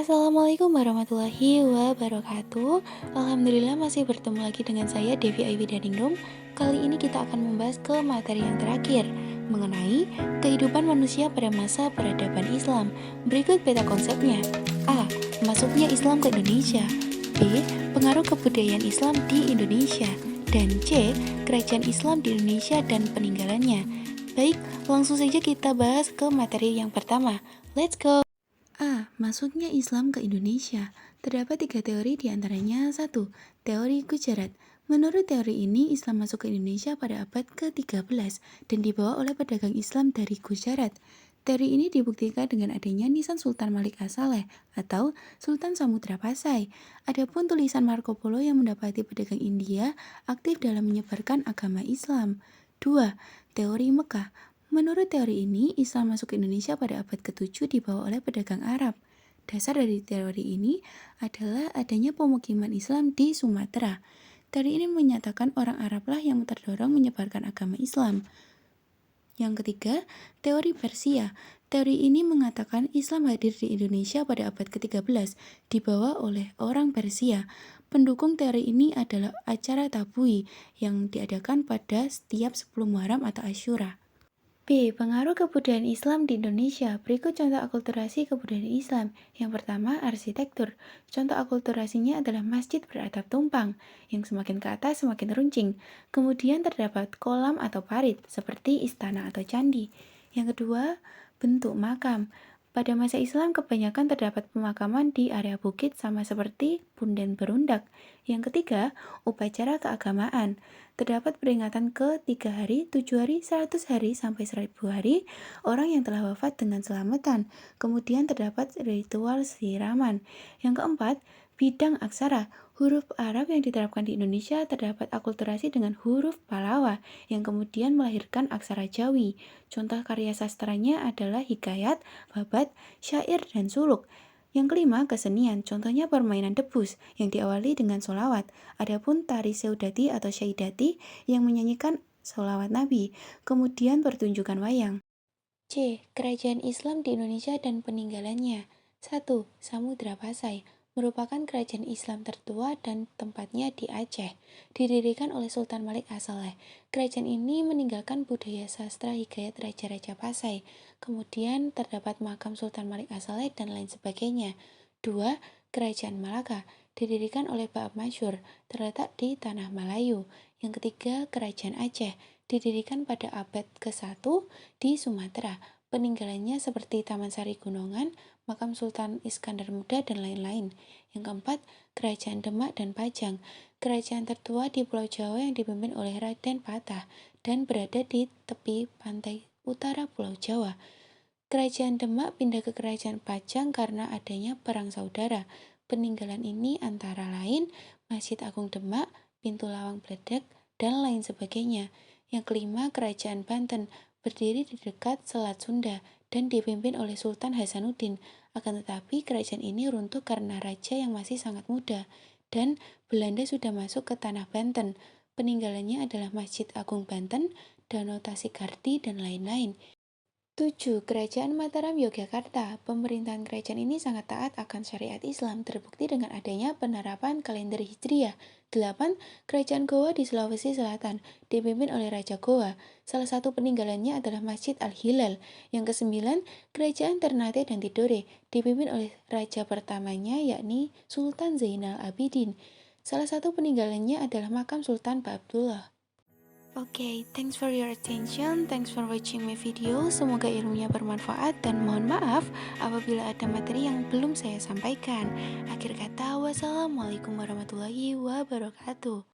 Assalamualaikum warahmatullahi wabarakatuh. Alhamdulillah masih bertemu lagi dengan saya Devi Aiwi Daningrum. Kali ini kita akan membahas ke materi yang terakhir mengenai kehidupan manusia pada masa peradaban Islam. Berikut peta konsepnya. A. Masuknya Islam ke Indonesia. B. Pengaruh kebudayaan Islam di Indonesia. Dan C. Kerajaan Islam di Indonesia dan peninggalannya. Baik, langsung saja kita bahas ke materi yang pertama. Let's go! A. Masuknya Islam ke Indonesia. Terdapat 3 teori diantaranya. 1. Teori Gujarat. Menurut teori ini, Islam masuk ke Indonesia pada abad ke-13 dan dibawa oleh pedagang Islam dari Gujarat. Teori ini dibuktikan dengan adanya nisan Sultan Malik As-Saleh atau Sultan Samudra Pasai. Adapun tulisan Marco Polo yang mendapati pedagang India aktif dalam menyebarkan agama Islam. 2. Teori Mekah. Menurut teori ini, Islam masuk ke Indonesia pada abad ke-7 dibawa oleh pedagang Arab. Dasar dari teori ini adalah adanya pemukiman Islam di Sumatera. Teori ini menyatakan orang Arablah yang terdorong menyebarkan agama Islam. Yang ketiga, teori Persia. Teori ini mengatakan Islam hadir di Indonesia pada abad ke-13, dibawa oleh orang Persia. Pendukung teori ini adalah acara tabui yang diadakan pada setiap 10 Muharram atau Asyura. B. Pengaruh kebudayaan Islam di Indonesia. Berikut contoh akulturasi kebudayaan Islam. Yang pertama, arsitektur. Contoh akulturasinya adalah masjid beratap tumpang, yang semakin ke atas semakin runcing. Kemudian terdapat kolam atau parit, seperti istana atau candi. Yang kedua, bentuk makam. Pada masa Islam, kebanyakan terdapat pemakaman di area bukit sama seperti punden berundak. Yang ketiga, upacara keagamaan. Terdapat peringatan ke 3 hari, 7 hari, 100 hari, sampai 1000 hari orang yang telah wafat dengan selamatan. Kemudian terdapat ritual siraman. Yang keempat, bidang aksara. Huruf Arab yang diterapkan di Indonesia terdapat akulturasi dengan huruf Pallawa yang kemudian melahirkan aksara Jawi. Contoh karya sastranya adalah hikayat, babat, syair, dan suluk. Yang kelima, kesenian. Contohnya permainan debus yang diawali dengan sholawat. Adapun tari seudati atau syaidati yang menyanyikan sholawat Nabi. Kemudian pertunjukan wayang. C. Kerajaan Islam di Indonesia dan peninggalannya. 1. Samudra Pasai merupakan kerajaan Islam tertua dan tempatnya di Aceh. Didirikan oleh Sultan Malik As-Saleh. Kerajaan ini meninggalkan budaya sastra hikayat Raja-Raja Pasai. Kemudian terdapat makam Sultan Malik As-Saleh dan lain sebagainya. 2. Kerajaan Malaka. Didirikan oleh Ba'ab Masyur, terletak di Tanah Melayu. Yang ketiga, Kerajaan Aceh. Didirikan pada abad ke-1 di Sumatera. Peninggalannya seperti Taman Sari Gunungan, makam Sultan Iskandar Muda, dan lain-lain. Yang keempat, Kerajaan Demak dan Pajang. Kerajaan tertua di Pulau Jawa yang dipimpin oleh Raden Patah dan berada di tepi pantai utara Pulau Jawa. Kerajaan Demak pindah ke Kerajaan Pajang karena adanya perang saudara. Peninggalan ini antara lain Masjid Agung Demak, Pintu Lawang Bledek, dan lain sebagainya. Yang kelima, Kerajaan Banten berdiri di dekat Selat Sunda dan dipimpin oleh Sultan Hasanuddin. Akan tetapi kerajaan ini runtuh karena raja yang masih sangat muda dan Belanda sudah masuk ke tanah Banten. Peninggalannya adalah Masjid Agung Banten, Danau Tasikardi, dan lain-lain. 7. Kerajaan Mataram Yogyakarta. Pemerintahan kerajaan ini sangat taat akan syariat Islam, terbukti dengan adanya penerapan kalender Hijriah. 8. Kerajaan Goa di Sulawesi Selatan, dipimpin oleh Raja Goa. Salah satu peninggalannya adalah Masjid Al-Hilal. Yang ke-9, Kerajaan Ternate dan Tidore, dipimpin oleh raja pertamanya yakni Sultan Zainal Abidin. Salah satu peninggalannya adalah makam Sultan Ba'abdullah. Oke, thanks for your attention. Thanks for watching my video. Semoga ilmunya bermanfaat dan mohon maaf apabila ada materi yang belum saya sampaikan. Akhir kata, wassalamualaikum warahmatullahi wabarakatuh.